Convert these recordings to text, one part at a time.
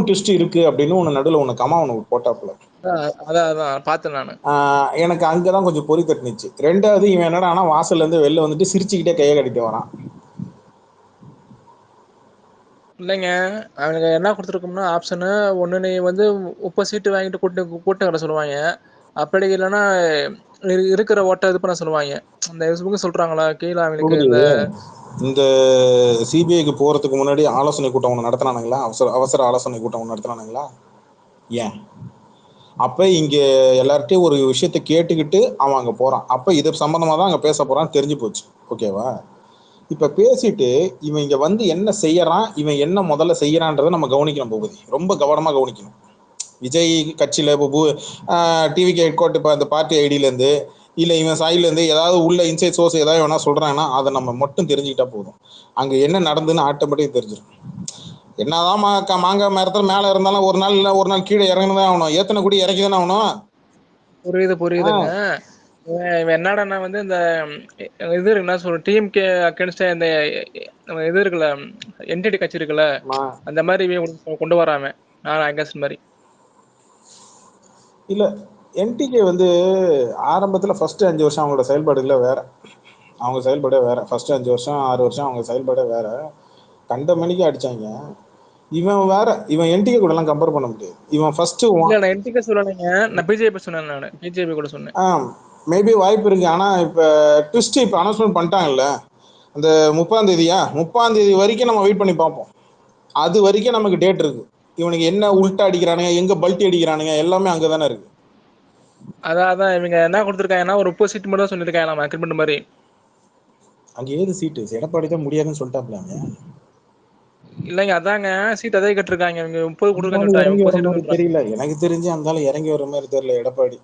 Twist இருக்கு அப்படின்னு ஒன்று நடுவில் ஒன்று கமா ஒன்று போட்டாப்புல. அதான் பார்த்தேன் நான். எனக்கு அங்கதான் கொஞ்சம் பொறி தட்டுனுச்சு. ரெண்டாவது இவன் என்னடா ஆனா வாசல்ல இருந்து வெளில வந்துட்டு சிரிச்சுக்கிட்டே கையை கட்டிட்டு வரான். இல்லைங்க, அவனுக்கு என்ன கொடுத்துருக்கோம்னா ஆப்ஷனு ஒன்று, நீ வந்து 30 சீட்டு வாங்கிட்டு கூட்டம் கட்ட சொல்லுவாங்க. அப்படி இல்லைன்னா இருக்கிற ஓட்டை இது பண்ண சொல்லுவாங்க. இந்த இவங்க சொல்றாங்களா கீழே அவனுக்கு இந்த சிபிஐக்கு போறதுக்கு முன்னாடி ஆலோசனை கூட்டம் ஒன்று நடத்தினானுங்களா? அவசர ஆலோசனை கூட்டம் ஒன்று நடத்தினானுங்களா? ஏன் அப்ப இங்க எல்லார்ட்டையும் ஒரு விஷயத்த கேட்டுக்கிட்டு அவன் அங்க போறான். அப்ப இது சம்பந்தமா தான் அங்க பேச போறான்னு தெரிஞ்சு போச்சு. ஓகேவா? இப்ப பேசிட்டு இவன் இங்க வந்து என்ன செய்யறான், இவன் என்ன முதல்ல செய்யறான்றதை நம்ம கவனிக்கணும். போகுது ரொம்ப கவனமா கவனிக்கணும். விஜய் கட்சியில இப்போ டிவிக்கு ஹெட் குவார்ட்டர் இப்போ அந்த பார்ட்டி ஐடியிலேருந்து இல்லை இவன் சாயிலேருந்து ஏதாவது உள்ள இன்சைட் சோர்ஸ் ஏதாவது வேணா சொல்கிறாங்கன்னா அதை நம்ம மட்டும் தெரிஞ்சுக்கிட்டா போதும். அங்கே என்ன நடந்துன்னு ஆட்டோமேட்டிக் தெரிஞ்சிடும். என்னதான் மாங்காய் மரத்தில் மேலே இருந்தாலும் ஒரு நாள் இல்லை ஒரு நாள் கீழே இறங்கினதான் ஆகணும். ஏத்தனை கூடி இறக்கி தானே ஆகணும். புரியுதுங்க. இவன் என்னடா வந்து இந்த இது என்ன சொல்ற டிஎம்கே அகேன்ஸ்டா இந்த இது இருக்குல்ல, என்டிடி கட்சி இருக்குல்ல, அந்த மாதிரி கொண்டு வராம நான் அகேன்ஸ்ட் மாதிரி. இல்லை என்டிகே வந்து ஆரம்பத்தில் ஃபர்ஸ்ட் 5 வருஷம் அவங்களோட செயல்பாடுகள வேற, அவங்க செயல்பாடே வேற. ஃபர்ஸ்ட் 5 வருஷம் 6 வருஷம் அவங்க செயல்பாடே வேற. கண்ட மணிக்கு அடிச்சாங்க. இவன் வேற, இவன் என்டிகே கூட எல்லாம் கம்பேர் பண்ண முடியாது. இவன் ஃபர்ஸ்ட் நான் என்டிகே சொல்லலைங்க, நான் பிஜேபி சொன்னேன். நான் பிஜேபி கூட சொன்னேன். மேபி வாய்ப்பு இருக்கு. ஆனா இப்ப ட்விஸ்ட் இப்ப அனௌன்ஸ்மெண்ட் பண்ணிட்டாங்கல்ல, அந்த 30ஆம் தேதியா 30ஆம் தேதி வரைக்கும் நம்ம வெயிட் பண்ணி பார்ப்போம். அது வரைக்கும் நமக்கு டேட் இருக்கு. இவனுக்கு என்ன உள்டா அடிக்கிறானுங்க, எங்க பல்ட்டி அடிக்கிறானுங்க, எல்லாமே அங்கதானே இருக்கு. அதான் இவங்க என்ன கொடுத்துருக்காங்கன்னா ஒரு 30 சீட் மட்டும் தான் சொல்லியிருக்காங்க நம்ம அக்ரிமெண்ட் மாதிரி. அங்க ஏது சீட்டு எடப்பாடி தான் முடியாதுன்னு சொல்லிட்டாப்லாங்க. இல்லைங்க, அதாங்க சீட் அதே கட்டிருக்காங்க. இவங்க 30 கொடுக்குறாங்க. தெரியல, எனக்கு தெரிஞ்சு அந்த இறங்கி வர மாதிரி தெரியல. எடப்பாடி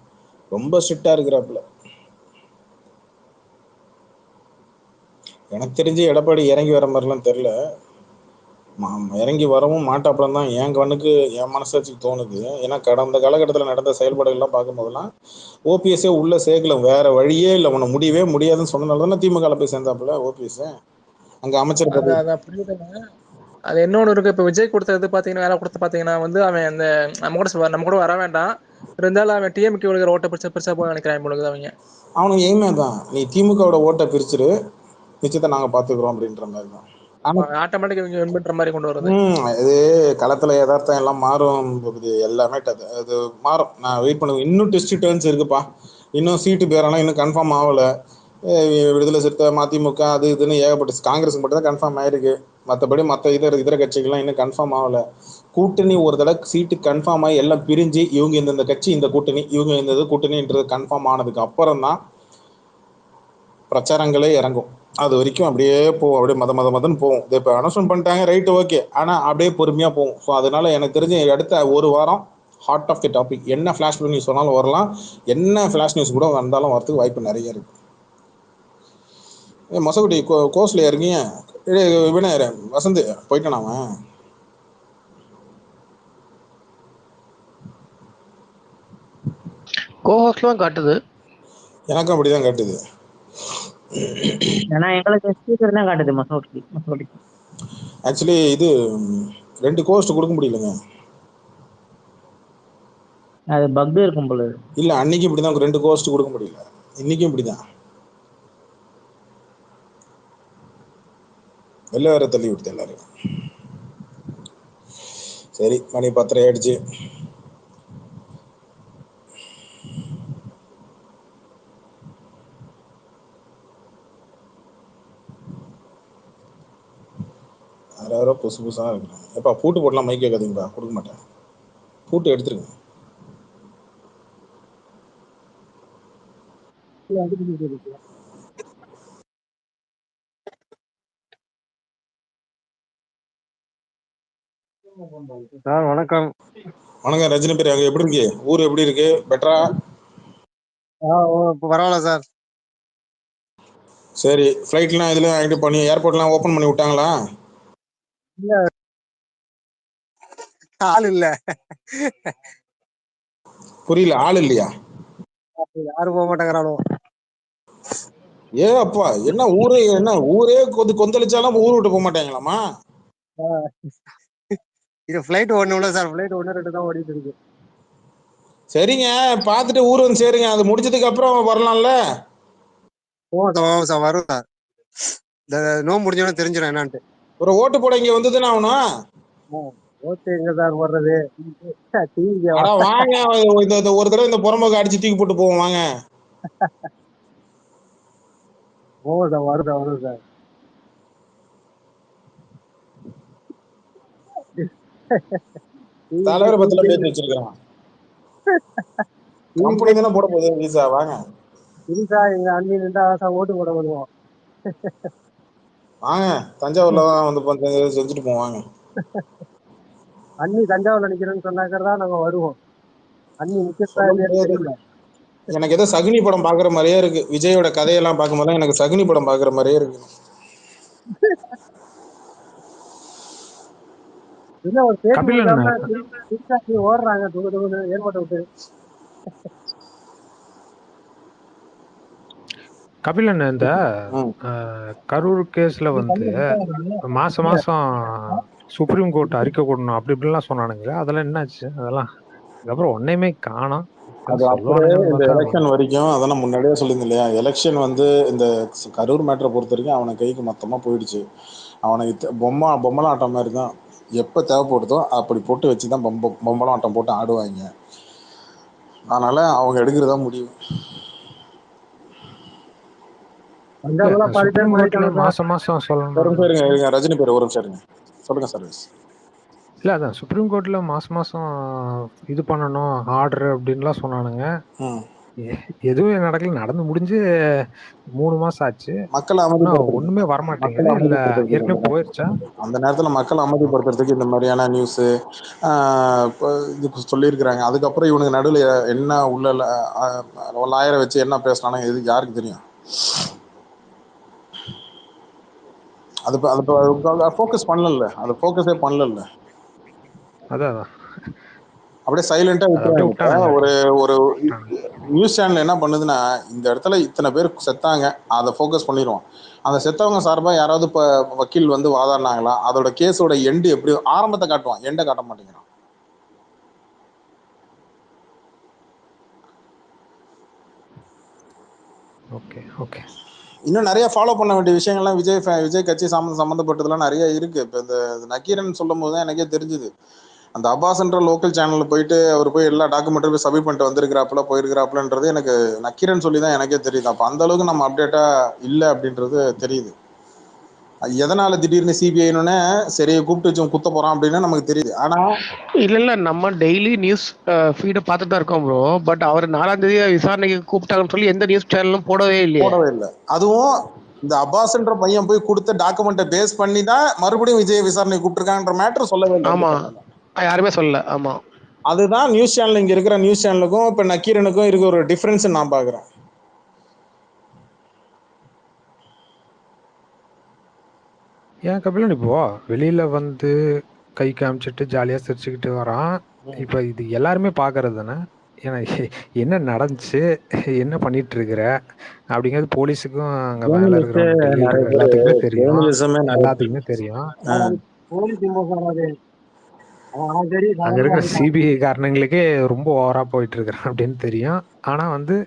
ரொம்ப ஸ்ட்ரிக்டா இருக்கிறாப்புல. எனக்கு தெரிஞ்சு எடப்பாடி இறங்கி வர மாதிரிலாம் தெரியல. இறங்கி வரவும் மாட்டாப்புலன்னு தான் என் கண்ணுக்கு என் மனசாட்சிக்கு தோணுது. ஏன்னா கடந்த காலகட்டத்தில் நடந்த செயல்பாடுகள்லாம் பார்க்கும்போதெல்லாம் ஓபிஎஸ்ஸே உள்ள சேர்க்கல, வேற வழியே இல்லை, உன்னை முடியவே முடியாதுன்னு சொன்னதால தானே திமுக போய் சேர்ந்தாப்புல ஓபிஎஸ் அங்க அமைச்சர். புரியுதுங்க. அது இன்னொன்று இருக்கு. இப்போ விஜய் கொடுத்தது பார்த்தீங்கன்னா, வேலை கொடுத்து பார்த்தீங்கன்னா வந்து அவன் அந்த நம்ம கூட வர வேண்டாம், இருந்தாலும் அவன் டிஎம்கே இருக்கிற ஓட்ட பெருசா போக நினைக்கிறான் பொழுது. அவனுக்கு எய்மே தான், நீ திமுகவோட ஓட்டை பிரிச்சிரு, நிச்சயத்தை நாங்க பாத்துக்கிறோம் அப்படின்ற மாதிரி தான். இது களத்துல யதார்த்தம் எல்லாம் மாறும். எல்லாமே அது மாறும். நான் வெயிட் பண்ணுவேன். இன்னும் டெஸ்ட் டர்ன்ஸ் இருக்குப்பா. இன்னும் சீட்டு பேரெல்லாம் இன்னும் கன்ஃபார்ம் ஆகல. விடுதலை சிறுத்தை, மதிமுக, அது இதுன்னு ஏகப்பட்ட, காங்கிரஸ் மட்டும் தான் கன்ஃபார்ம் ஆயிருக்கு. மற்றபடி மற்ற இதர கட்சிகள்லாம் இன்னும் கன்ஃபார்ம் ஆகல. கூட்டணி ஒரு தடவை சீட்டு கன்ஃபார்ம் ஆகி எல்லாம் பிரிஞ்சு இவங்க இந்த கட்சி இந்த கூட்டணி, இவங்க இந்த கூட்டணின்றது கன்ஃபார்ம் ஆனதுக்கு அப்புறம் தான் பிரச்சாரங்களே இறங்கும். அது வரைக்கும் அப்படியே போகும், அப்படியே மதன்னு போகும். இப்போ அனௌன்ஸ்மெண்ட் பண்ணிட்டாங்க, ரைட்டு, ஓகே, ஆனால் அப்படியே பொறுமையாக போகும். ஸோ அதனால எனக்கு தெரிஞ்சு அடுத்த ஒரு வாரம் ஹார்ட் ஆஃப் தி டாபிக் என்ன ஃப்ளாஷ் நியூஸ் சொன்னாலும் வரலாம், என்ன ஃப்ளாஷ் நியூஸ் கூட வந்தாலும் வரதுக்கு வாய்ப்பு நிறைய இருக்கு. மொசகுட்டி கோஸ்ல இருக்கீங்க, வினயர் வசந்த் போயிட்டான் அவன். கோஹோஸ்ட்லாம் காட்டுது, எனக்கும் அப்படிதான் காட்டுது. ஏன்னா எங்களுக்கு ஸ்பீக்கர் தான் காட்டுது மசோடி. ஆக்சுவலி இது 2 கோஸ்ட் கொடுக்க முடியலங்க. அது பக் இருக்கும் போல. இல்ல அன்னைக்கு இப்படிதான் 2 கோஸ்ட் கொடுக்க முடியல, இன்னைக்கும் இப்படிதான். வெளில வேற தள்ளி விடுத்து எல்லாரும். சரி, மணி 10:30 ஆயிடுச்சு. யாரோ புதுசா இருக்கு. எப்பா பூட்டு போட்டலாம் மைக் கேட்காதீங்கப்பா, கொடுக்க மாட்டேன். பூட்டு எடுத்துருங்க. சார் வணக்கம். வணக்கம் ரஜினி பேர். அங்க எப்படி இருக்கு ஊர், எப்படி இருக்கு? பெட்டரா? பரவாயில்ல சார். சரி, ஃப்ளைட்லாம் இதுல ஆக்டிவ் பண்ணி ஏர்போர்ட்லாம் ஓபன் பண்ணி விட்டாங்களா? ஆள் இல்ல. புரியல, ஆள் இல்லையா? யாரும் போக மாட்டேங்கிறானோ. ஏ அப்பா, என்ன ஊரே கொந்தளிச்சாலும் ஊர் விட்டு போக மாட்டாங்களாமா? இது ஃபிளைட் ஒண்ணு சார், ஃபிளைட் 1 2 தான் ஓடிட்டு இருக்கு. சரிங்க, பார்த்துட்டு ஊர் வந்து சேருங்க. அது முடிச்சதுக்கு அப்புறம் வரலாம்ல. போவோம் சார், வரும் சார். இந்த நோம்பு முடிஞ்சோடனே தெரிஞ்சிடும் என்னன்ட்டு. ஒரு ஓட்டு போட இங்க வந்துதானே ஆகணும். ஓட்டு எங்க சார் போடுறது? அடா வாங்க, இந்த ஒரு தடவை இந்த புறம்போக்கு அடிச்சு தூக்கி போட்டு போவோம் வாங்க. போவோம் சார், வரும் சார். தலைவரை பத்தில பேசி வச்சிருக்கான். கம்பெனி தானே போட போகுது விசா, வாங்க. புதுசா எங்க அண்ணி நின்றா சார் ஓட்டு போட வருவோம். வாங்க, தஞ்சாவூர்ல தான் வந்து செஞ்சுட்டு போவாங்க. அண்ணி தஞ்சாவூர்ல நிக்கிறேன்னு சொன்னாக்கதான் நாங்க வருவோம். அண்ணி நிக்கிறதா தெரியல. எனக்கு ஏதோ சகுனி படம் பாக்குற மாதிரியே இருக்கு. விஜயோட கதையெல்லாம் பார்க்கும்போது எனக்கு சகுனி படம் பாக்குற மாதிரியே இருக்கு. இல்ல ஒரு பேட்டி ஓடுறாங்க ஏற்பட்ட விட்டு. கபிலன், இந்த கரூர் கேஸ்ல வந்து மாசம் சுப்ரீம் கோர்ட் அறிக்கை கொடுக்கணும் அப்படி இப்படிலாம் சொன்னானுங்க. அதெல்லாம் என்னாச்சு? அதெல்லாம் அதுக்கப்புறம் ஒன்னையுமே காணோம். அது அப்படியே இந்த எலெக்ஷன் வரைக்கும் அதெல்லாம் முன்னாடியே சொல்லியிருந்தேன் இல்லையா. எலெக்ஷன் வந்து இந்த கரூர் மேட்டரை பொறுத்த வரைக்கும் அவனை கைக்கு மொத்தமா போயிடுச்சு. அவனுக்கு பொம்மலாட்டம் மாதிரி தான். எப்போ தேவைப்படுதோ அப்படி போட்டு வச்சு தான் பொம்மலாட்டம் போட்டு ஆடுவாங்க. அதனால அவங்க எடுக்கிறதா முடிவு. மாசம் சொல்லணும். இருங்க ரஜினி பேர் ஒரு நிமிஷம் இருங்க. சொல்லுங்க சர்வீஸ். இல்ல, அதான் சுப்ரீம் கோர்ட்ல மாசம் இது பண்ணணும் ஆர்டர் அப்படின்லாம் சொன்னானுங்க. எதுவும் நடக்கல. நடந்து முடிஞ்சு 3 மாசம் ஆச்சு. மக்கள் ஒண்ணுமே வரமாட்டேங்குது. இல்ல ஏற்கனவே போயிருச்சா? அந்த நேரத்துல மக்கள் அமைதிப்படுத்துறதுக்கு இந்த மாதிரியான நியூஸ் இது சொல்லியிருக்கிறாங்க. அதுக்கப்புறம் இவனுக்கு நடுவில் என்ன உள்ள லாயரை வச்சு என்ன பேசினானு எது யாருக்கு தெரியும்? அது ஃபோக்கஸ் பண்ணல. அது ஃபோக்கஸே பண்ணல. அதான் அப்படியே சைலண்டா விட்டுறாங்க. ஒரு நியூஸ் சேனல் என்ன பண்ணுதுன்னா, இந்த இடத்துல இத்தனை பேர் செத்தாங்க, அதை ஃபோக்கஸ் பண்ணிடுவோம். அந்த செத்தவங்க சார்பாக யாராவது இப்போ வக்கீல் வந்து வாதாடினாங்களா, அதோட கேஸோட எண்டு எப்படி ஆரம்பத்தை காட்டுவான், எண்டை காட்ட மாட்டேங்கிறான். ஓகே. இன்னும் நிறைய ஃபாலோ பண்ண வேண்டிய விஷயங்கள்லாம் விஜய் கட்சி சம்மந்தப்பட்டதெல்லாம் நிறைய இருக்கு. இப்போ இந்த நக்கீரன் சொல்லும் போது தான் எனக்கே தெரிஞ்சுது. அந்த அப்பாஸ்ன்ற லோக்கல் சேனலில் போயிட்டு அவர் போய் எல்லா டாக்குமெண்ட்ரி சப்மிட் பண்ணிட்டு வந்திருக்கிறாப்புல போயிருக்கிறாப்புலன்றது எனக்கு நக்கீரன் சொல்லி தான் எனக்கே தெரியுது. அப்போ அந்த அளவுக்கு நம்ம அப்டேட்டா இல்லை அப்படின்றது தெரியுது. எதனால திடீர்னு சிபிஐன்னு சரி கூப்பிட்டு வச்சு குத்த போறான் அப்படின்னு நமக்கு தெரியுது. ஆனா இல்ல நம்ம டெய்லி நியூஸ் ஃபீட பார்த்துட்டு தான் இருக்கோம் ப்ரோ. பட் அவர் 4ஆம் தேதி விசாரணைக்கு கூப்பிட்டாங்கன்னு சொல்லி எந்த நியூஸ் சேனலும் போடவே இல்லை. அதுவும் இந்த அப்பாஸ்ன்ற பையன் போய் கொடுத்த டாக்குமெண்ட்டை பேஸ் பண்ணி தான் மறுபடியும் விஜய் விசாரணை கூப்பிட்டுருக்காங்கன்ற மேட்டர் சொல்லவே இல்லை. ஆமா, யாருமே சொல்லல. ஆமா, அதுதான் நியூஸ் சேனல், இங்க இருக்கிற நியூஸ் சேனலுக்கும் இப்ப நக்கீரனுக்கும் இருக்க ஒரு டிஃபரன்ஸ் நான் பாக்குறேன். ஏன் கபிலன் இப்போ வெளியில வந்து கை காமிச்சிட்டு ஜாலியா சிரிச்சுக்கிட்டு வரான். இப்ப இது எல்லாருமே பாக்குறது தானே. ஏன்னா என்ன நடந்துச்சு, என்ன பண்ணிட்டு இருக்கிற அப்படிங்கிறது போலீஸுக்கும் அங்க மேல இருக்கிற எல்லாத்துக்குமே தெரியும். அங்க இருக்கிற சிபிஐ காரணங்களுக்கே ரொம்ப ஓவரா போயிட்டு இருக்கிறான் அப்படின்னு தெரியும். ஆனா வந்து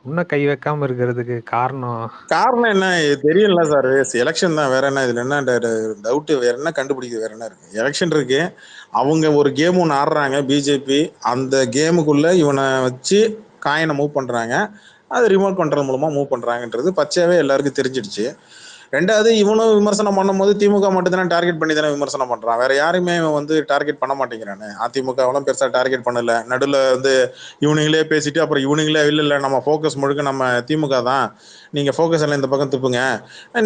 இன்னும் கை வைக்காம இருக்கிறதுக்கு காரணம் என்ன தெரியல சார். எலெக்ஷன் தான், வேற என்ன இதுல என்ன டவுட், வேற என்ன கண்டுபிடிக்க, வேற என்ன இருக்கு? எலெக்ஷன் இருக்கு, அவங்க ஒரு கேம் ஒன்று ஆடுறாங்க பிஜேபி. அந்த கேமுக்குள்ள இவனை வச்சு காயினை மூவ் பண்றாங்க, அது ரிமோட் கண்ட்ரோல் மூலமா மூவ் பண்றாங்கன்றது பச்சையாவே எல்லாருக்கும் தெரிஞ்சிடுச்சு. ரெண்டாவது, இவனும் விமர்சனம் பண்ணும்போது திமுக மட்டும் தானே டார்கெட் பண்ணி தானே விமர்சனம் பண்றான். வேற யாருமே வந்து டார்கெட் பண்ண மாட்டேங்கிறானு. அதிமுகவெல்லாம் பெருசா டார்கெட் பண்ணல. நடுவில் வந்து இவனுங்களே பேசிட்டு அப்புறம் இவனுங்களே இல்லை நம்ம ஃபோக்கஸ் முழுக்க நம்ம திமுக தான், நீங்க ஃபோக்கஸ் எல்லாம் இந்த பக்கம் திருப்புங்க,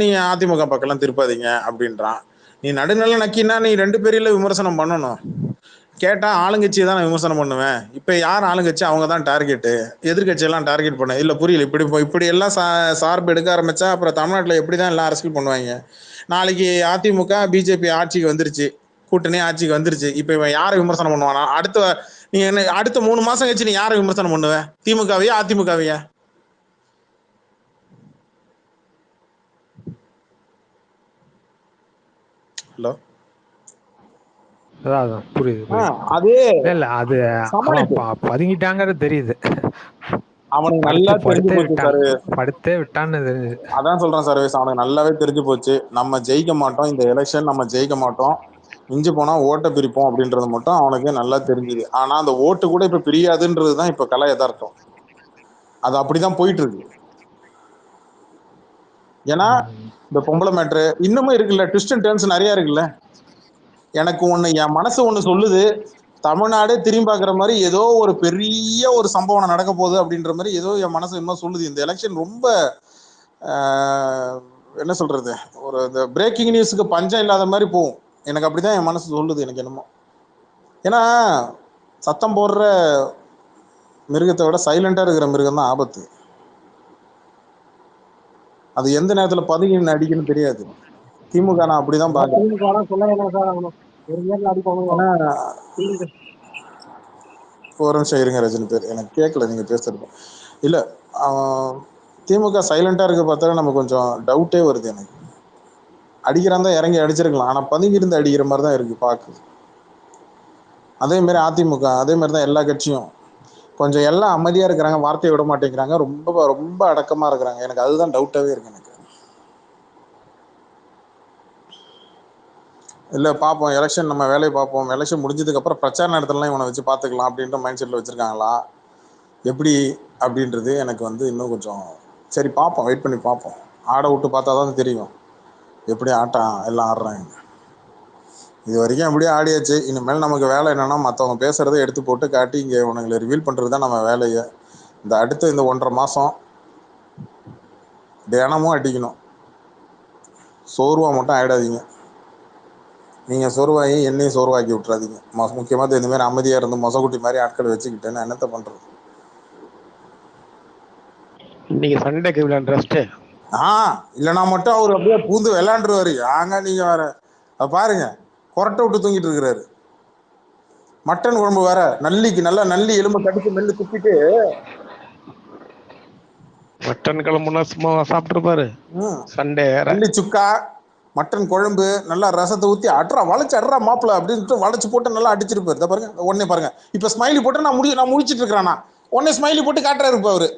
நீங்க அதிமுக பக்கம்லாம் திருப்பாதீங்க அப்படின்றான். நீ நடுநிலை நக்கினா நீ 2 பேரையில விமர்சனம் பண்ணணும். கேட்டா ஆளுங்கட்சியை தான் நான் விமர்சனம் பண்ணுவேன். இப்ப யார் ஆளுங்கட்சி? அவங்க தான் டார்கெட்டு. எதிர்கட்சியெல்லாம் டார்கெட் பண்ண இல்ல, புரியல. இப்படி எல்லாம் சார்பு எடுக்க ஆரம்பிச்சா அப்புறம் தமிழ்நாட்டில் எப்படிதான் எல்லாம் அரசியல் பண்ணுவாங்க? நாளைக்கு அதிமுக பிஜேபி ஆட்சிக்கு வந்துருச்சு, கூட்டணி ஆட்சிக்கு வந்துருச்சு. இப்ப இவன் யாரை விமர்சனம் பண்ணுவானா? நீ என்ன அடுத்த 3 மாசம் கழிச்சு நீ யாரை விமர்சனம் பண்ணுவ? திமுகவையா அதிமுகவையா? ஹலோ அதான் புரியுது புரியுது. அது இல்ல அது அவன் சமாளிப்பு. பதுங்கிட்டாங்கிறது தெரியுது. அவனுக்கு நல்லா தெரிஞ்சு படுத்தே போச்சு விட்டான் சார். படுத்தே விட்டான்னு தெரிஞ்சு. அதான் சொல்றேன் சர்வேஸ், அவனுக்கு நல்லாவே தெரிஞ்சு போச்சு நம்ம ஜெயிக்க மாட்டோம், இந்த எலெக்ஷன் நம்ம ஜெயிக்க மாட்டோம், மிஞ்சி போனா ஓட்டை பிரிப்போம் அப்படின்றது மட்டும் அவனுக்கு நல்லா தெரிஞ்சுது. ஆனா அந்த ஓட்டு கூட இப்ப பிரியாதுன்றதுதான் இப்ப கலை யதார்த்தம். அது அப்படிதான் போயிட்டு இருக்கு. ஏன்னா இந்த பொம்பளை மேட்ரு இன்னமும் இருக்குல்ல, ட்விஸ்ட் அண்ட் டர்ன்ஸ் நிறைய இருக்குல்ல. எனக்கு ஒண்ணு என் மனசு ஒண்ணு சொல்லுது, தமிழ்நாடே திரும்பி பார்க்குற மாதிரி ஏதோ ஒரு பெரிய ஒரு சம்பவம் நடக்க போகுது அப்படின்ற மாதிரி ஏதோ என் மனசு இன்னும் சொல்லுது. இந்த எலெக்ஷன் ரொம்ப என்ன சொல்றது, ஒரு இந்த பிரேக்கிங் நியூஸுக்கு பஞ்சம் இல்லாத மாதிரி போகும். எனக்கு அப்படிதான் என் மனசு சொல்லுது. எனக்கு என்னமோ, ஏன்னா சத்தம் போடுற மிருகத்தை விட சைலண்டா இருக்கிற மிருகம் தான் ஆபத்து. அது எந்த நேரத்துல பதுங்கி அடிக்குன்னு தெரியாது. திமுக நான் அப்படிதான் பாக்குறேன். ஒரு நிமிஷம் இருங்க ரஜினி பேர், எனக்கு கேட்கல நீங்க பேசுறது. இல்ல திமுக சைலண்டா இருக்க பார்த்தா நமக்கு கொஞ்சம் டவுட்டே வருது. எனக்கு அடிக்கிறான் தான் இறங்கி அடிச்சிருக்கலாம், ஆனா பதுங்கி இருந்து அடிக்கிற மாதிரி தான் இருக்கு பாக்கு. அதே மாதிரி அதிமுக அதே மாதிரி தான் எல்லா கட்சியும் கொஞ்சம் எல்லாம் அமைதியா இருக்கிறாங்க, வார்த்தையை விட மாட்டேங்கிறாங்க, ரொம்ப ரொம்ப அடக்கமா இருக்கிறாங்க. எனக்கு அதுதான் டவுட்டாவே இருக்கு. எனக்கு இல்ல பார்ப்போம், எலெக்ஷன் நம்ம வேலையை பார்ப்போம், எலெக்ஷன் முடிஞ்சதுக்கு அப்புறம் பிரச்சார நேரத்துலலாம் இவனை வச்சு பார்த்துக்கலாம் அப்படின்ற மைண்ட் செட்ல வச்சிருக்காங்களா எப்படி அப்படின்றது எனக்கு இன்னும் கொஞ்சம் சரி பார்ப்போம், வெயிட் பண்ணி பார்ப்போம். ஆட விட்டு பார்த்தா தான் தெரியும் எப்படி ஆட்டம் எல்லாம் ஆடுறாங்க. இது வரைக்கும் அப்படியே ஆடியாச்சு. இனிமேல் நமக்கு வேலை என்னன்னா மற்றவங்க பேசுறதை எடுத்து போட்டு காட்டி இங்கே உனங்களை ரிவீல் பண்ணுறது தான் நம்ம வேலையை. இந்த அடுத்த இந்த 1.5 மாதம் தினமும் அடிக்கணும். சோர்வா மட்டும் ஆயிடாதீங்க. நீங்கள் சோர்வாகி என்னையும் சோர்வாக்கி விட்றாதீங்க. முக்கியமாக இந்த மாதிரி அமைதியாக இருந்து மொசக்குட்டி மாதிரி ஆட்களை வச்சுக்கிட்டேன்னு என்னத்தை பண்ணுறது. இன்னைக்கு சண்டே கபிலன் ரெஸ்ட். இல்லைனா மட்டும் அவர் அப்படியே பூந்து விளையாண்டுருவாரு. ஆங்க நீங்க வேற பாருங்க, கொரட்டை விட்டு தூங்கிட்டு இருக்கிறாரு. மட்டன் குழம்பு வேற, நல்லிக்கு நல்லா நல்லி எலும்பு கடிச்சு மெல்லு துப்பிட்டு மட்டன் குழம்புனா சும்மா சாப்பிட்டுருப்பாரு. சண்டே நல்லி சுக்கா மட்டன் குழம்பு நல்லா ரசத்தை ஊத்தி அட்ரா வளைச்சு அட்ரா மாப்பிள்ள அப்படின்னு வளைச்சு போட்டு நல்லா அடிச்சிருப்பாரு. இதை பாருங்க, உடனே பாருங்க இப்ப ஸ்மைலி போட்டு நான் முடிச்சிட்டு இருக்கிறானா உடனே ஸ்மைலி போட்டு காட்டுறாரு இப்ப அவரு.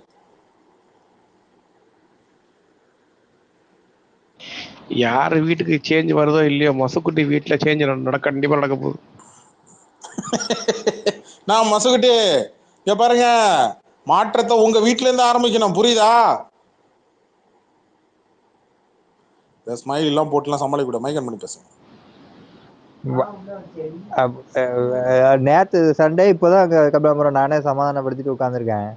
யாரு வீட்டுக்கு சேஞ்ச் வருதோ இல்லையோ, மொசக்குட்டி வீட்டுல சேஞ்ச் கண்டிப்பா நடக்க போகுது. நான் மொசக்குட்டி இங்க பாருங்க, மாற்றத்தை உங்க வீட்டுல இருந்து ஆரம்பிக்கணும், புரியுதா? ஸ்மைல் எல்லாம் போட்டுலாம் சமாளிக்க கூட மைக்கன் பண்ணி பேசுங்க. நேத்து சண்டே இப்போதான் கபிலாபுரம் நானே சமாதானப்படுத்திட்டு உட்கார்ந்துருக்கேன்.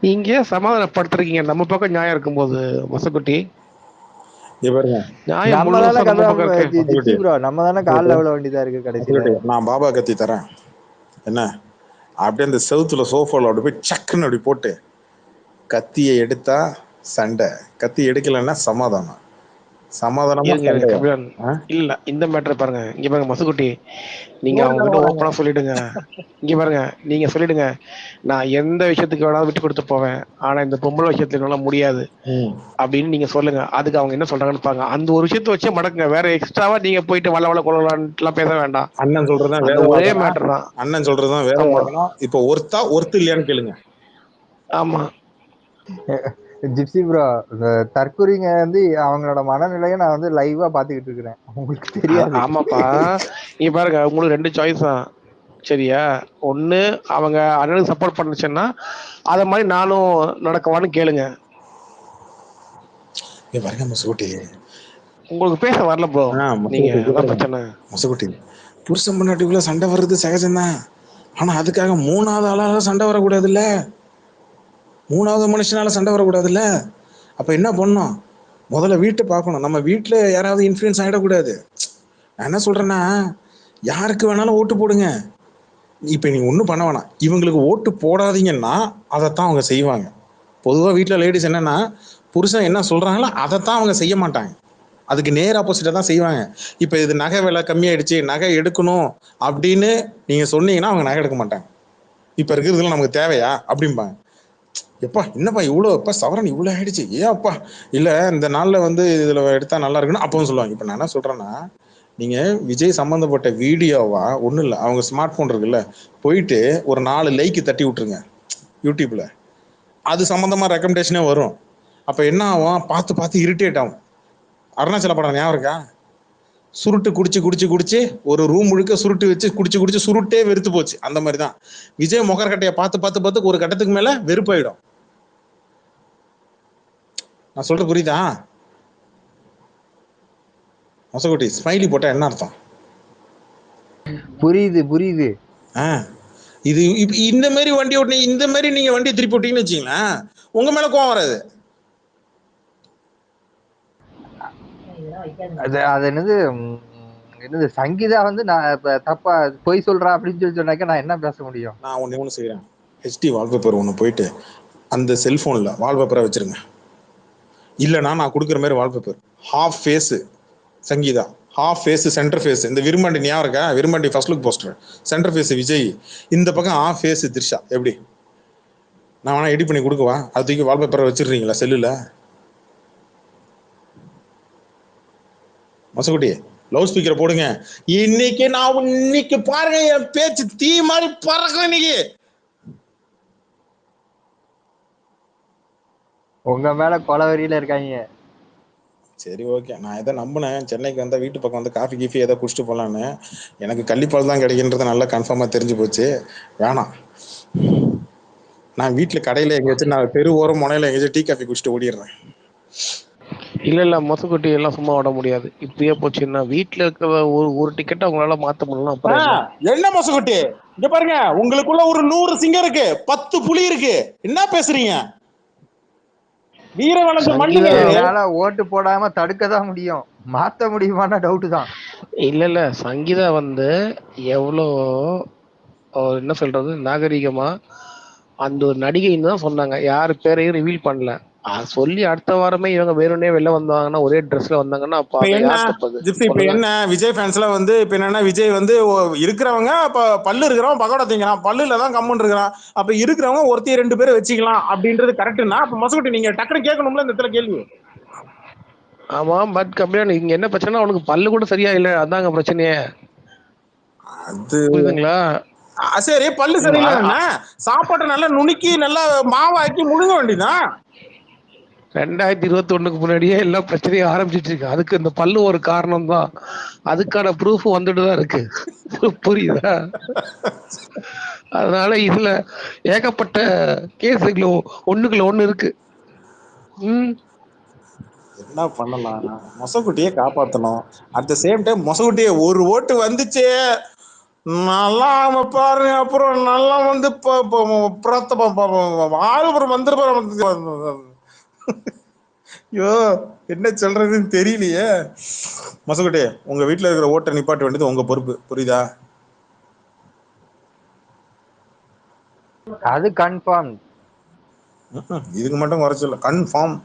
நீங்க சமாதானப்படுத்துறீங்க, நம்ம பக்கம் நியாயம் இருக்கும்போது மொசக்குட்டி நம்ம தானே காலில் விழ வேண்டியதா இருக்கு கடைசியில. நான் பாபா கத்தி தரேன் என்ன, அப்படியே அந்த செவுத்துல சோஃபால அப்படி போய் சக்குன்னு அப்படி போட்டு கத்தியை எடுத்தா சண்டை, கத்தி எடுக்கலன்னா சமாதானம். இல்ல இந்த மேட்டர் பாருங்க, இங்க பாருங்க மொசக்குட்டி, நீங்க அவங்க கிட்ட ஓப்பனா சொல்லிடுங்க. இங்க பாருங்க, நீங்க சொல்லிடுங்க, நான் எந்த விஷயத்துக்கு வேணாலும் விட்டு கொடுத்து போவேன், ஆனா இந்த பொம்பளை விஷயத்துல என்னால முடியாது அப்படின்னு நீங்க சொல்லுங்க. அதுக்கு அவங்க என்ன சொல்றாங்கன்னு பாருங்க. அந்த ஒரு விஷயத்த வச்சே மடக்குங்க, வேற எக்ஸ்ட்ராவா நீங்க போயிட்டு வள கொள்ளலாம் பேச வேண்டாம். அண்ணன் சொல்றதுதான் ஒரே மேட்டர் தான். அண்ணன் சொல்றதுதான் வேற. இப்போ ஒருத்தா இல்லையான்னு கேளுங்க. ஆமா ஜிப்சி ப்ரோ, தற்கொலைங்க அவங்களோட மனநிலையை நான் லைவா பாத்துக்கிட்டு இருக்கிறேன், உங்களுக்கு தெரியாது. ஆமாப்பா, நீங்க பாருங்க, உங்களுக்கு 2 சாய்ஸ் தான் சரியா. ஒண்ணு அவங்க அண்ணனுக்கு சப்போர்ட் பண்ணுச்சுன்னா அத மாதிரி நானும் நடக்கவான்னு கேளுங்க. உங்களுக்கு பேச வரல ப்ரோ, நீங்க அதான் பிரச்சனை. மொசக்குட்டி, புருஷன் பொண்டாட்டிக்குள்ள சண்டை வர்றது சகஜம்தான், ஆனா அதுக்காக 3வது ஆளால சண்டை வரக்கூடாதுல்ல, 3வது மனுஷனால சண்டை வரக்கூடாதுல்ல. அப்ப என்ன பண்ணணும், முதல்ல வீட்டை பார்க்கணும். நம்ம வீட்டுல யாராவது இன்ஃப்ளூயன்ஸ் ஆயிடக்கூடாது. நான் என்ன சொல்றேன்னா, யாருக்கு வேணாலும் ஓட்டு போடுங்க. இப்ப நீங்க ஒண்ணும் பண்ண வேணாம், இவங்களுக்கு ஓட்டு போடாதீங்கன்னா அதைத்தான் அவங்க செய்வாங்க. பொதுவா வீட்டுல லேடிஸ் என்னன்னா, புருஷன் என்ன சொல்றாங்களோ அதைத்தான் அவங்க செய்ய மாட்டாங்க, அதுக்கு நேர் ஆப்போசிட்டா தான் செய்வாங்க. இப்ப இது நகை விலை கம்மியாயிடுச்சு, நகை எடுக்கணும் அப்படின்னு நீங்க சொன்னீங்கன்னா அவங்க நகை எடுக்க மாட்டாங்க. இப்ப இருக்கிறதுல நமக்கு தேவையா அப்படிம்பாங்க. எப்பா என்னப்பா இவ்வளோ எப்பா சவரன் இவ்வளோ ஆயிடுச்சு ஏன் அப்பா இல்லை இந்த நாளில் வந்து இதில் எடுத்தால் நல்லா இருக்குன்னு அப்பவும் சொல்லுவாங்க. இப்போ நான் என்ன சொல்கிறேன்னா, நீங்கள் விஜய் சம்மந்தப்பட்ட வீடியோவா ஒன்றும் இல்லை, அவங்க ஸ்மார்ட் ஃபோன் இருக்குல்ல, போயிட்டு ஒரு 4 லைக்கு தட்டி விட்ருங்க யூடியூப்பில், அது சம்மந்தமாக ரெக்கமெண்டேஷனே வரும். அப்போ என்ன ஆகும், பார்த்து பார்த்து இரிட்டேட் ஆகும். அருணாச்சல படம் ஞாபகம் இருக்கா? சுருட்டு குடிச்சு ஒரு ரூம் முழுக்க சுருட்டு வச்சு குடிச்சு சுருட்டே வெறுத்து போச்சு. அந்த மாதிரி தான் விஜய் முகர்கட்டையை பார்த்து ஒரு கட்டத்துக்கு மேலே வெறுப்பாயிடும். நான் சொல்றது புரியுதா? மொசகுட்டி ஸ்மைலி போட்டா என்ன அர்த்தம்? புரியுது. இது இந்த மாதிரி வண்டி ஓட்டினீங்க, இந்த மாதிரி நீங்க வண்டியை திருப்பி ஓட்டீங்கன்னு வச்சுங்களேன், உங்க மேல கோவம் வராது. அது என்னது சங்கீதா வந்து நான் இப்ப தப்பா பொய் சொல்றா அப்படின்னு சொல்லி சொன்னாக்க நான் என்ன பேச முடியும்? நான் ஒண்ணு செய்யறேன், ஹெச்டி வால்பேப்பர் ஒன்று போயிட்டு அந்த செல்போன்ல வால்பேப்பரை வச்சிருங்க. இல்லைன்னா நான் கொடுக்குற மாதிரி wallpaper half face Sangeetha, half face centre face. இந்த விரும்பாண்டி ஞாபகம் இருக்கா? Virumandi first look poster centre face Vijay, இந்த பக்கம் ஹாஃப் ஃபேஸு த்ரிஷா. எப்படி நான் வேணா எடிட் பண்ணி கொடுக்குவா? அது தூக்கி வால்பேப்பரை வச்சிடுறீங்களா செல்லுல? மொசகுட்டி லவுட் ஸ்பீக்கரை போடுங்க. இன்னைக்கு பாருங்க என் பேச்சு தீ மாதிரி பறக்கும் இன்னைக்கு. உங்க மேல கொலவெறியில இருக்காங்க. சரி ஓகே, நான் எதை நம்பினேன், சென்னைக்கு வந்தால் வீட்டு பக்கம் வந்து காஃபி கீஃபி எதை குடிச்சிட்டு போகலான்னு. எனக்கு கள்ளிப்பால் தான் கிடைக்கின்றது நல்லா கன்ஃபார்மாக தெரிஞ்சு போச்சு. வேணாம், நான் வீட்டில் கடையில் எங்கேயாச்சும் நான் தெரு ஓரம் முனையில் எங்கேயாச்சும் டீ காஃபி குடிச்சிட்டு ஓடிடுறேன். இல்ல மொசக்குட்டி எல்லாம் சும்மா விட முடியாது. இப்படியே போச்சுன்னா வீட்டுல இருக்கிற ஒரு டிக்கெட்டை அவங்களால மாத்த முடியலாம். அப்புறம் என்ன மொசக்குட்டி இங்க பாருங்க, உங்களுக்குள்ள ஒரு 100 சிங்கம் இருக்கு, 10 புலி இருக்கு, என்ன பேசுறீங்க? என்னால ஓட்டு போடாம தடுக்கதான் முடியும், மாத்த முடியுமான டவுட் தான். இல்ல சங்கீதா வந்து எவ்வளோ என்ன சொல்றது நாகரிகமா அந்த ஒரு நடிகைன்னு தான் சொன்னாங்க, யாரு பேரையும் ரிவீல் பண்ணல. சொல்லி அடுத்த வாரமே இவங்க வேணும்னே வெளில வந்தாங்கன்னா, ஒரே ட்ரெஸ்ல வந்தாங்கன்னா இப்ப என்ன விஜய் ஃபேன்ஸ்ல வந்து இப்ப என்னன்னா, விஜய் வந்து இருக்கிறவங்க பல்லு இருக்கிறவன் பகோடா திங்கிறான், பல்லுல தான் கம்முன்னு இருக்கிறான். அப்ப இருக்கிறவங்க ஒருத்தி 2 பேரை வச்சுக்கலாம் அப்படின்றது கரெக்ட்னா, அப்ப மொசகுட்டி நீங்க டக்குனு கேட்கணும்ல இந்த இடத்துல கேள்வி. ஆமா, பட் கம்மியான இங்க என்ன பிரச்சனை, அவனுக்கு பல்லு கூட சரியா இல்ல, அதாங்க பிரச்சனையே. அது புரியுதுங்களா? சரி, பல்லு சரியில்லை, சாப்பாட்டை நல்லா நுணுக்கி நல்லா மாவாக்கி முழுங்க வேண்டியதான். 2021 முன்னாடியே எல்லா பிரச்சனையும் ஆரம்பிச்சிட்டு இருக்கு. அதுக்கு இந்த பல்லு ஒரு காரணம் தான், அதுக்கான ப்ரூஃப் வந்துட்டு தான் இருக்கு. புரியுதா? அதனால இதுல ஏகப்பட்ட கேஸுகளும் ஒண்ணுக்குள்ள ஒண்ணு இருக்கு. என்ன பண்ணலாம், மொசகுட்டியை காப்பாற்றணும். அட் த சேம் டைம் மொசகுட்டியை ஒரு ஓட்டு வந்துச்சு நல்லா பாருங்க, அப்புறம் நல்லா வந்து ஆளுபுரம் வந்துருப்பாரு. ஐயோ என்ன சொல்றதுன்னு தெரியலையே. மொசகுட்டி உங்க வீட்டுல இருக்கிற ஓட்டை நிப்பாட்ட வேண்டியது உங்க பொறுப்பு, புரியுதா? அது கன்ஃபார்ம். இதுக்கு மட்டும் குறைச்சல, கன்ஃபார்ம்.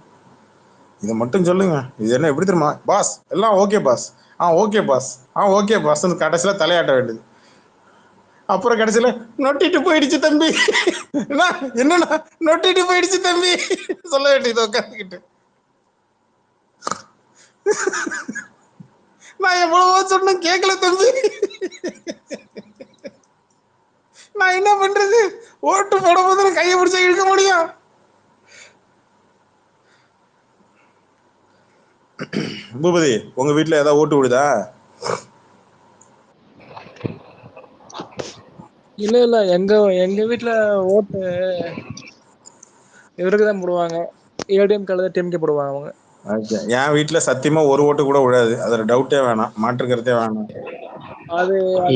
இதை மட்டும் சொல்லுங்க. இது என்ன எப்படி தெரியுமா பாஸ், எல்லாம் okay boss, okay boss, okay boss, கடைசியில தலையாட்ட வேண்டியது. அப்புறம் கடைசியில நொட்டிட்டு போயிடுச்சு தம்பி, என்னன்னா நொட்டிட்டு போயிடுச்சு தம்பி சொல்ல வேண்டியது உட்காந்துக்கிட்டு. நான் எவ்வளவோ சொன்ன கேட்கல தம்பி, நான் என்ன பண்றது? ஓட்டு போட போது கையை பிடிச்சா இழுக்க முடியும்? பூபதி உங்க வீட்டுல ஏதாவது ஓட்டு விடுதா? இல்ல எங்க வீட்டுல ஓட்டு இவருக்கு தான் போடுவாங்க, ஏடிஎம் கலர் டிஎம்கே போடுவாங்க அவங்க. என் வீட்டுல சத்தியமா ஒரு ஓட்டு கூட விடாது, அதுல டவுட்டே வேணாம், மாற்றுக்கிறதே வேணாம். அது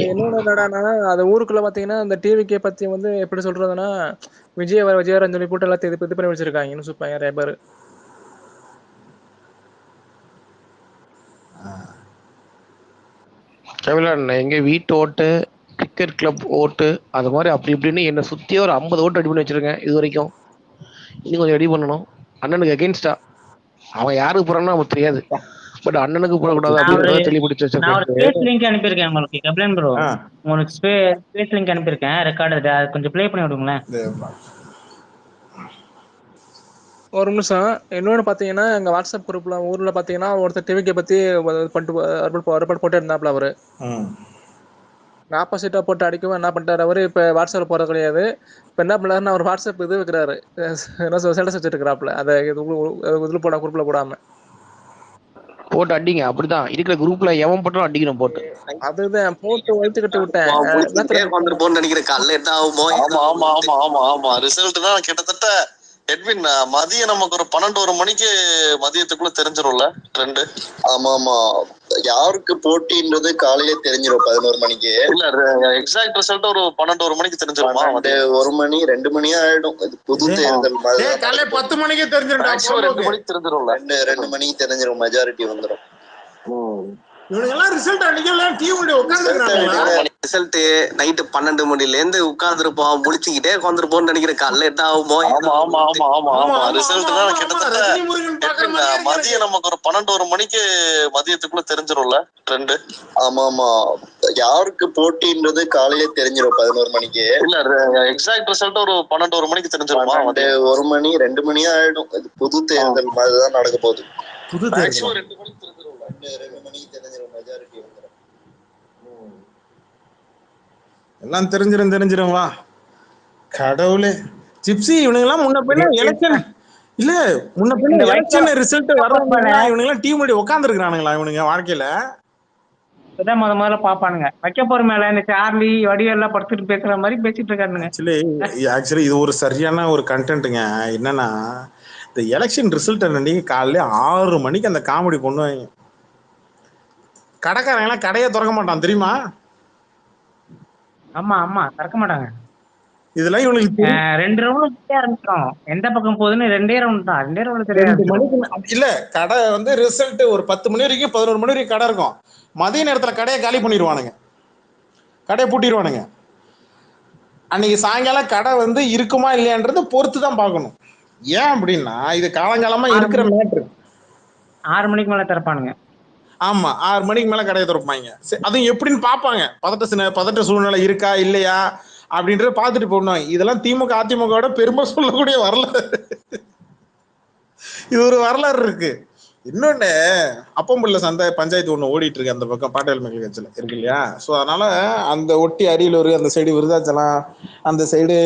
என்னன்னா, அது ஊருக்குள்ள பாத்தீங்கன்னா இந்த டிவிக்கே பத்தி வந்து எப்படி சொல்றதுன்னா, விஜயவரன்னு சொல்லி போட்டு எல்லாத்தையும் இது பண்ணி வச்சிருக்காங்க சூப்பர் நிறைய பேரு. எங்க வீட்டு ஓட்டு, கிரிக்கெட் கிளப் ஓட்டு, அது மாதிரி அப்படி இப்படின்னு என்ன சுத்தியே ஒரு 50 ஓட்டு ரெடி பண்ணி வச்சிருக்கேன் இது வரைக்கும். இன்னும் கொஞ்சம் ரெடி பண்ணணும். அண்ணனுக்கு அகெயின்ஸ்டா, அவன் யாருக்கு போறான்னு நமக்கு தெரியாது, பட் அண்ணனுக்கு போடக்கூடாது அப்படின்றத தெளிவுபடுத்தி வச்சிருக்கேன். நான் ஒரு ஸ்பேஸ் லிங்க் அனுப்பியிருக்கேன் உங்களுக்கு கபிலன் ப்ரோ, உங்களுக்கு ஸ்பேஸ் லிங்க் அனுப்பியிருக்கேன் ரெக்கார்டு, கொஞ்சம் ப்ளே பண்ணி விடுங்களேன். ஒரு நிமிஷம். இன்னொன்னு பாத்தீங்கன்னா எங்க வாட்ஸ்அப் குரூப்ல ஊர்ல பாத்தீங்கன்னா ஒருத்தர் டிவிக்கை பத்தி ரிப்போர்ட் போட்டு இருந்தாப்ல அவரு. ஆப்போசிட்டா போட்டு அடிக்கவும் என்ன பண்ணிட்டாரு அவரு, இப்ப வாட்ஸ்அப்ல போறது கிடையாது. இப்ப என்ன பண்ணாருன்னு அவர் வாட்ஸ்அப் இது வைக்கிறாரு, என்ன ஸ்டேட்டஸ் வச்சுட்டு இருக்கிறாப்ல. அதை இதுல போட குரூப்ல போடாம போட்டு அடிங்க. அப்படிதான் இருக்கிற குரூப்ல எவன் போட்டாலும் அடிக்கணும் போட்டு. அதுதான் போட்டு வயிற்றுக்கிட்டு விட்டேன். நினைக்கிற காலைல என்ன ஆகுமோ. ஆமா ஆமா ஆமா ஆமா ஆமா ரிசல்ட் தான் கிட்டத்தட்ட எட்வின் மதியம் நமக்கு ஒரு 12 மணிக்கு மதியத்துக்குள்ள தெரிஞ்சிரும்ல ட்ரெண்ட். ஆமா ஆமா யாருக்கு போட்டின்றது காலையிலே தெரிஞ்சிடும் 11 மணிக்கு. இல்ல எக்ஸாக்ட் ரிசல்ட் ஒரு 12 மணிக்கு தெரிஞ்சிருமா? 1 மணி 2 மணி ஆயிடும். இது புது தேர்தல் காலையில 10 மணிக்கே தெரிஞ்சிடும். 2 மணிக்கு தெரிஞ்சிரும்ல. 2 மணிக்கு தெரிஞ்சிடும். மெஜாரிட்டி வந்துடும். இவனுங்கெல்லாம் ரிசல்ட் அடிக்கல டீம் உட்கார்ந்துருக்காங்க. ரிசல்ட் நைட்டு 12 மணில இருந்து உட்கார்ந்துருப்போம், முழிச்சுக்கிட்டே உட்கார்ந்துருப்போம்னு நினைக்கிறேன். காலைல என்ன ஆகுமோ. ஆமா ஆமா ஆமா ஆமா ஆமா ரிசல்ட் தான் கிட்டத்தட்ட மதியம் நமக்கு ஒரு 12 மணிக்கு மதியத்துக்குள்ள தெரிஞ்சிரும்ல ட்ரெண்ட். ஆமா ஆமா யாருக்கு போட்டின்றது காலையிலே தெரிஞ்சிடும் 11 மணிக்கு. இல்ல எக்ஸாக்ட் ரிசல்ட் ஒரு 12 மணிக்கு தெரிஞ்சிருமா? 1 மணி 2 மணி ஆயிடும். இது புது தேர்தல் மாதிரிதான் நடக்க போகுது. புது தேர்தல் 2 மணிக்கு தெரிஞ்சிரும்ல. 2 மணிக்கு தெரிஞ்சிடும். மெஜாரிட்டி வந்துடும். எல்லாம் தெரிஞ்சிரும் வா கடவுளே. ஜிப்சி இவனுங்கெல்லாம் முன்ன பின்ன எலெக்ஷன் இல்ல முன்ன பின்ன எலெக்ஷன் ரிசல்ட் வரவங்க இவனுங்கெல்லாம் டீம் முடி உட்கார்ந்துருக்கானுங்களா இவனுங்க வாழ்க்கையில? இப்பதான் முதல்ல பாப்பானுங்க. வைக்க போற மேல இந்த சார்லி வடிவெல்லாம் படுத்துட்டு பேசுற மாதிரி பேசிட்டு இருக்கானுங்க. ஆக்சுவலி இது ஒரு சரியான ஒரு கண்டென்ட்டுங்க. என்னன்னா இந்த எலெக்ஷன் ரிசல்ட் அன்னைக்கு காலையில 6 மணிக்கு அந்த காமெடி பண்ணுவாங்க. கடைக்காரங்களாம் கடையே திறக்க மாட்டான் தெரியுமா? ஆமா ஆமா திறக்க மாட்டாங்க. இதெல்லாம் இவனுக்கு 2 ரவுண்ட் ஆரம்பிச்சிடும். எந்த பக்கம் போகுதுன்னு 2 ரவுண்ட் தான். 2 ரவுண்ட் தெரியாது. இல்ல கடை வந்து ரிசல்ட் ஒரு 10 மணி வரைக்கும் 11 மணி வரைக்கும் கடை இருக்கும். மதிய நேரத்துல கடையை காலி பண்ணிடுவானுங்க, கடையை பூட்டிடுவானுங்க. அன்னைக்கு சாயங்காலம் கடை வந்து இருக்குமா இல்லையான்றத பொறுத்து தான் பார்க்கணும். ஏன் அப்படின்னா இது காலங்காலமா இருக்கிற மேட்ரு. 6 மணிக்கு மேல திறப்பானுங்க. ஆமா 6 மணிக்கு மேல கடையை திறப்பாங்க. அதுவும் எப்படின்னு பார்ப்பாங்க, பதட்ட சூழ்நிலை இருக்கா இல்லையா அப்படின்றத பார்த்துட்டு போடணும். இதெல்லாம் திமுக அதிமுகவோட பெருமை சொல்லக்கூடிய வரலாறு. இது ஒரு வரலாறு இருக்கு. இன்னொன்னு அப்பம்புள்ள சந்தை பஞ்சாயத்து ஒண்ணு ஓடிட்டு இருக்கு அந்த பக்கம் பாட்டாளி மக்கள் கட்சியில இருக்கு இல்லையா? ஸோ அதனால அந்த ஒட்டி அரியலூர் அந்த சைடு விருதாச்சலம் அந்த சைடு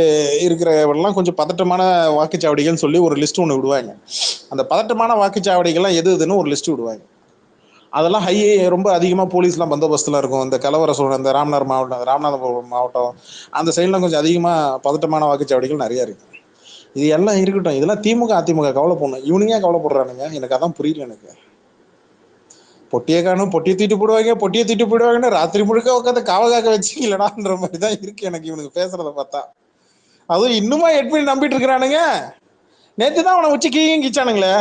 இருக்கிறவெல்லாம் கொஞ்சம் பதட்டமான வாக்குச்சாவடிகள்னு சொல்லி ஒரு லிஸ்ட் ஒன்று விடுவாங்க. அந்த பதட்டமான வாக்குச்சாவடிகள்லாம் எதுன்னு ஒரு லிஸ்ட் விடுவாங்க. அதெல்லாம் ரொம்ப அதிகமாக போலீஸ்லாம் பந்தோபஸ்துலாம் இருக்கும். இந்த கலவர சூழல் இந்த ராமநாதபுரம் மாவட்டம் அந்த சைட்லாம் கொஞ்சம் அதிகமாக பதட்டமான வாக்குச்சாவடிகள் நிறைய இருக்கு. இது எல்லாம் இருக்கட்டும், இதெல்லாம் திமுக அதிமுக கவலைப்படணும். இவனுங்க கவலைப்படுறானுங்க. எனக்கு அதான் புரியல. எனக்கு பொட்டியை காணும், பொட்டியை தூட்டி போடுவாங்கன்னு ராத்திரி முழுக்க உட்காந்து காவகாக்க வச்சிங்களடான்ற மாதிரி தான் இருக்கு எனக்கு இவனுக்கு பேசுறத பார்த்தா. அதுவும் இன்னுமா எட்வின் நம்பிட்டு இருக்கிறானுங்க. நேற்று தான் அவனை உச்சி கீயும் கிச்சானுங்களே.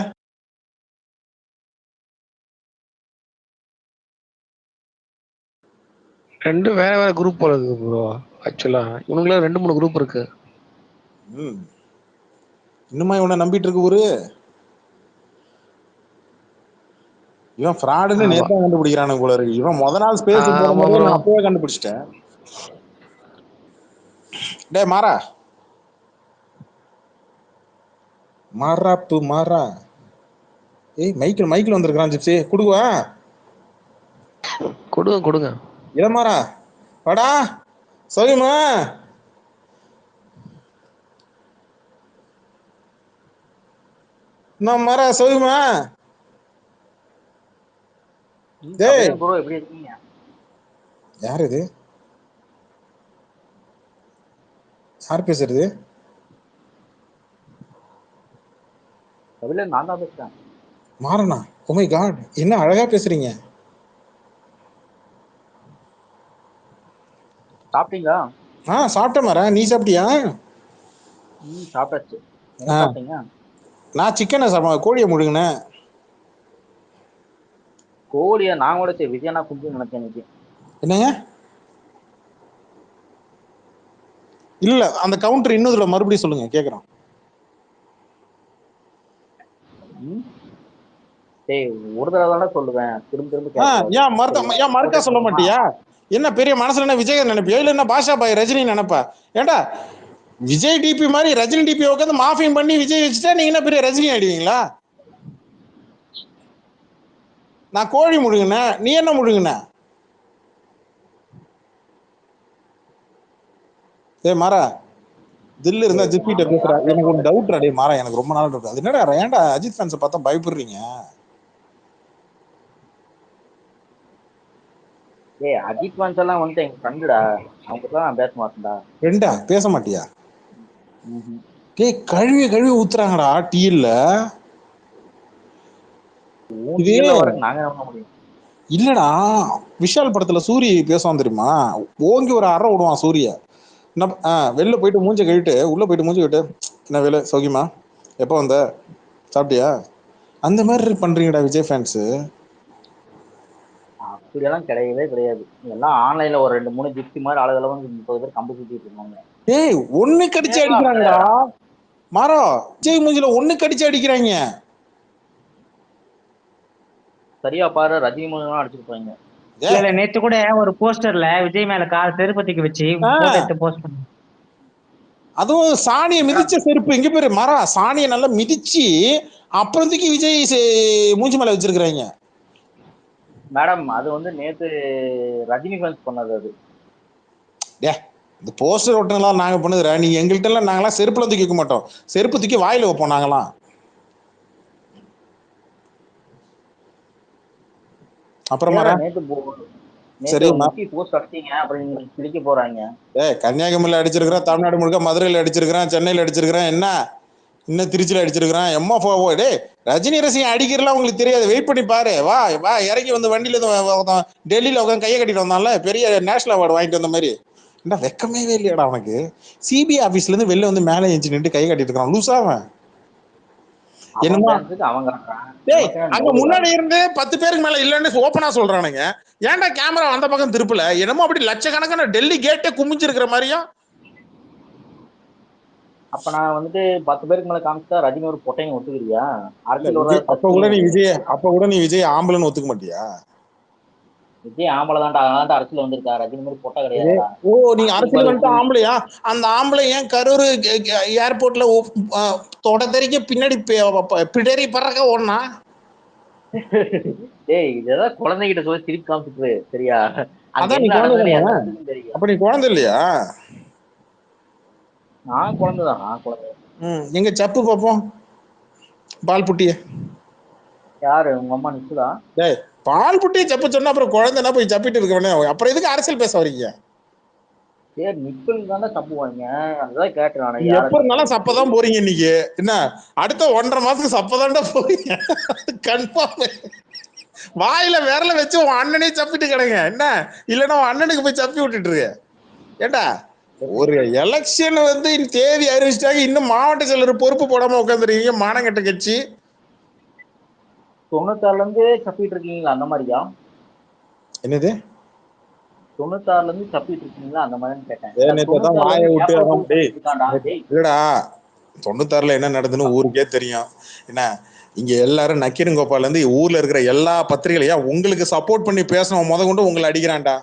ரெண்டும் வேற வேற குரூப் போல இருக்கு ப்ரோ. ஆக்சுவலா இவனுங்கள 2-3 குரூப் இருக்கு. இன்னுமா இவனை நம்பிட்டு இருக்கு ஊரு. இவன் ஃப்ராடுன்னு நேத்தா கண்டுபிடிக்கிறானு போல இருக்கு. இவன் முத நாள் ஸ்பேஸ் போடும்போது நான் அப்பவே கண்டுபிடிச்சிட்டேன். டே மாறா மாறாப்பு மாறா. ஏய் மைக்கிள் வந்திருக்கான் ஜிப்சி. கொடுவா கொடுங்க இத மாறா வாடா சொல்லுமா. நான் மாறா சொல்லுமா. டேய் ப்ரோ எப்படி இருக்கீங்க? யார் இது? யார் பேசுறது? நான் தான் பேசுறேன். மாறனா? ஓ மை காட், என்ன அழகா பேசுறீங்க. சாப்பிட்டீங்களா? சாப்பிட்டேன் மாறா. நீ சாப்பிட்டியா? சாப்பிட்டாச்சு. நான் சிக்கனை கோழியை முழுங்கினேன். கோழியா? நான் கூட சரி விஜயனா குஞ்சு நினைச்சேன் இன்னைக்கு. என்னங்க? இல்ல அந்த கவுண்டர் இன்னும் மறுபடியும் சொல்லுங்க கேக்குறோம். ஒரு தடவை தானே சொல்லுவேன், திரும்ப ஏன் மறுக்கா சொல்ல மாட்டியா? என்ன பெரிய மனசுல என்ன விஜய் நினைப்பியா இல்ல என்ன பாஷா பாய் ரஜினி நினைப்பா? ஏண்டா விஜய் டிபி மாதிரி ரஜினி டிபி உட்காந்து மாஃபியம் பண்ணி விஜய் வச்சுட்டா நீங்க என்ன பெரிய ரஜினி ஆயிடுவீங்களா? நான் கோழி முழுங்கின, நீ என்ன முழுங்கின? மாறா தில்லு இருந்தா ஜிப்பிட்ட பேசுறா. எனக்கு ஒரு டவுட் அடே மாறா, எனக்கு ரொம்ப நாள் டவுட். அது என்னடா ஏன்டா அஜித் ஃபேன்ஸை பார்த்தா பயப்படுறீங்க? அஜித் ஃபேன்ஸ் எல்லாம் வந்துட்டு எங்க ஃப்ரெண்டுடா, அவங்க நான் பேச மாட்டேன்டா. ஃப்ரெண்டா பேச மாட்டியா? கழுவி கழுவி ஊத்துறாங்கடா டீல்ல. இல்லடா, விஷால் படத்துல சூரி பேசுவான் தெரியுமா, ஓங்கி ஒரு அறை விடுவான் சூரிய. வெளில போயிட்டு மூஞ்ச கழிட்டு உள்ள போயிட்டு மூஞ்ச கழிட்டு, என்ன வேலை சௌக்கியமா, எப்போ வந்த, சாப்பிட்டியா, அந்த மாதிரி பண்றீங்கடா விஜய் ஃபேன்ஸ். அப்படியெல்லாம் கிடையவே கிடையாது. எல்லாம் ஆன்லைன்ல ஒரு 2-3 ஜிப்சி மாதிரி ஆளுகளை 30 பேர் கம்பு சுத்திட்டு இருக்காங்க. ஒண்ணு கடிச்சு அடிக்கிறாங்கடா மாறா, விஜய் மூஞ்சில ஒண்ணு கடிச்சு அடிக்கிறாங்க. சரியா பாரு, ரஜினி மூலம் அடிச்சிருப்பாங்க. நேத்து கூட ஒரு போஸ்டர்ல விஜய் மேல கால் செருப்பத்திக்கு வச்சு போஸ்ட் பண்ணி, அதுவும் சாணியை மிதிச்ச செருப்பு. இங்க பேரு மாறா, சாணியை நல்லா மிதிச்சு அப்புறத்துக்கு விஜய் மூஞ்சி மேல வச்சிருக்கிறாங்க. மேடம் அது நேத்து ரஜினி ஃபேன்ஸ் பண்ணது. அது இந்த போஸ்டர் ஒட்டுனலாம் நாங்க பண்ணதுரா. நீங்க எங்கள்கிட்ட எல்லாம் நாங்களாம் செருப்புல தூக்கி வைக்க மாட்டோம், செருப்பு தூக்கி வாயில வைப்போம் நாங்களாம். அப்புறமா சரி கன்னியாகுமரியில அடிச்சிருக்கிறேன், தமிழ்நாடு முழுக்க மதுரையில அடிச்சிருக்கிறேன், சென்னையில அடிச்சிருக்கிறேன், என்ன இன்னும் திருச்சியில அடிச்சிருக்கிறேன். டே ரஜினி ரசிகன் அடிக்கிறலாம் உங்களுக்கு தெரியாது, வெயிட் பண்ணி பாரு. வா வா இறங்கி வந்து வண்டியில டெல்லியில உட்காந்து கையை கட்டிட்டு வந்தான்ல, பெரிய நேஷனல் அவார்டு வாங்கிட்டு வந்த மாதிரி. என்ன வெக்கமே இல்லையாடா அவனுக்கு? சிபிஐ ஆபீஸ்ல இருந்து வெளில வந்து மேலே எஞ்சி நின்று கை கட்டிட்டு இருக்கான் லூசாவன். என்னமா அங்க முன்னாடி இருந்து 10 பேருக்கு மேல இல்லன்னு ஓப்பனா சொல்றானுங்க. ஏன்டா கேமரா அந்த பக்கம் திருப்பல? என்னமோ அப்படி லட்சக்கணக்கான டெல்லி கேட்டே குமிஞ்சிருக்கிற மாதிரியும். அப்ப நான் 10 பேருக்கு மேல காமிச்சா ரஜினி ஒரு பொட்டையும் ஒத்துக்கிறியா? அப்ப கூட நீ விஜய் ஆம்பளன்னு ஒத்துக்க மாட்டியா? விஜய் ஆம்பளை தான்டா, அதனால அரசியல் வந்திருக்கா. ரஜினி மாதிரி பொட்டை கிடையாது. நீங்க அரசியல் வந்துட்டு ஆம்பளையா? அந்த ஆம்பளை ஏன் கரூர் ஏர்போர்ட்ல தொடத்தறிக்க பின்னாடி பிடரி பறக்க ஓடனா? இதெல்லாம் குழந்தைகிட்ட சொல்லி திருப்பி காமிச்சிட்டு சரியா? அப்ப நீ குழந்தை இல்லையா? நான் குழந்தைதான், நான் குழந்தை. எங்க சப்பு பாப்போம் பால் புட்டிய. யாரு உங்க அம்மா நிச்சுதா? பால் புட்டியை சப்ப சொன்னா அப்புறம் குழந்தைனா போய் சப்பிட்டு இருக்கவனே, அப்புறம் எதுக்கு அரசியல் பேச வரீங்க? சரி நிப்பிள் தானே சப்புவாங்க, அதான் கேட்டேன். எப்ப இருந்தாலும் சப்பதான் போறீங்க இன்னைக்கு. என்ன அடுத்த 1.5 மாசத்துக்கு சப்பதான்டா போறீங்க கன்ஃபார்ம். வாயில விரல வச்சு உன் அண்ணனே சப்பிட்டு கிடங்க என்ன, இல்லன்னா உன் அண்ணனுக்கு போய் சப்பி விட்டுட்டு இருக்க. ஏண்டா ஒரு எலெக்ஷன் தேதி அறிவிச்சிட்டாங்க, இன்னும் மாவட்ட செயலர் பொறுப்பு போடாம உட்காந்துருக்கீங்க, மானங்கட்ட கட்சி. 96ல இருந்து சப்பிட்டு இருக்கீங்களா அந்த மாதிரியா? என்னது 96ல இருந்து சப்பிட்டு இருக்கீங்களா அந்த மாதிரி கேட்டேன். இல்லடா 96ல என்ன நடந்துன்னு ஊருக்கே தெரியும். என்ன இங்க எல்லாரும் நக்கீரன் கோபால்ல இருந்து ஊர்ல இருக்கிற எல்லா பத்திரிகையா உங்களுக்கு சப்போர்ட் பண்ணி பேசணும் முத கொண்டு உங்களை அடிக்கிறான்டா.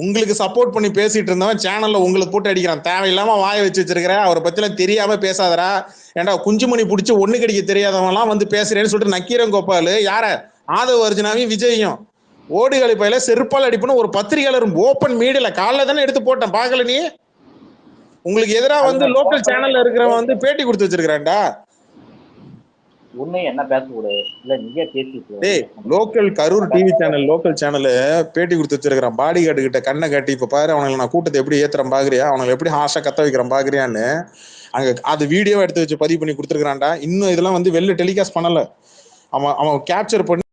உங்களுக்கு சப்போர்ட் பண்ணி பேசிட்டு இருந்தவன் சேனல்ல உங்களுக்கு போட்டு அடிக்கிறான். தேவையில்லாம வாய வச்சு வச்சிருக்கிற, அவரை பத்திலாம் தெரியாம பேசாதரா. ஏன்டா குஞ்சுமணி பிடிச்சி ஒண்ணு கடிக்க தெரியாதவன்லாம் பேசுறேன்னு சொல்லிட்டு நக்கீரன் கோபால் யார ஆதவ அர்ஜுனாவையும் விஜயும் ஓடுகளை பயில செருப்பால் அடிப்புன்னு ஒரு பத்திரிகையாளர் ஓப்பன் மீடியால காலைல தானே எடுத்து போட்டேன், பாக்கல நீ? உங்களுக்கு எதிராக லோக்கல் சேனல்ல இருக்கிறவன் பேட்டி கொடுத்து வச்சிருக்கிறான்டா. என்ன பேசக்கூடாது இல்ல, நீங்க பேசிட்டு local Karur TV channel local channel பேட்டி கொடுத்து வச்சிருக்கிறான். பாடி கார்டு கிட்ட கண்ணை காட்டி இப்ப பாரு அவனுக்கு நான் கூட்டத்தை எப்படி ஏத்துறேன் பாக்குறியா, அவனுக்கு எப்படி ஹாஷா கத்த வைக்கிறேன் பாக்குறியான்னு அங்க அது வீடியோ எடுத்து வச்சு பதிவு பண்ணி கொடுத்துருக்கான்டா. இன்னும் இதெல்லாம் வெளில டெலிகாஸ்ட் பண்ணல. அவன் கேப்சர் பண்ணி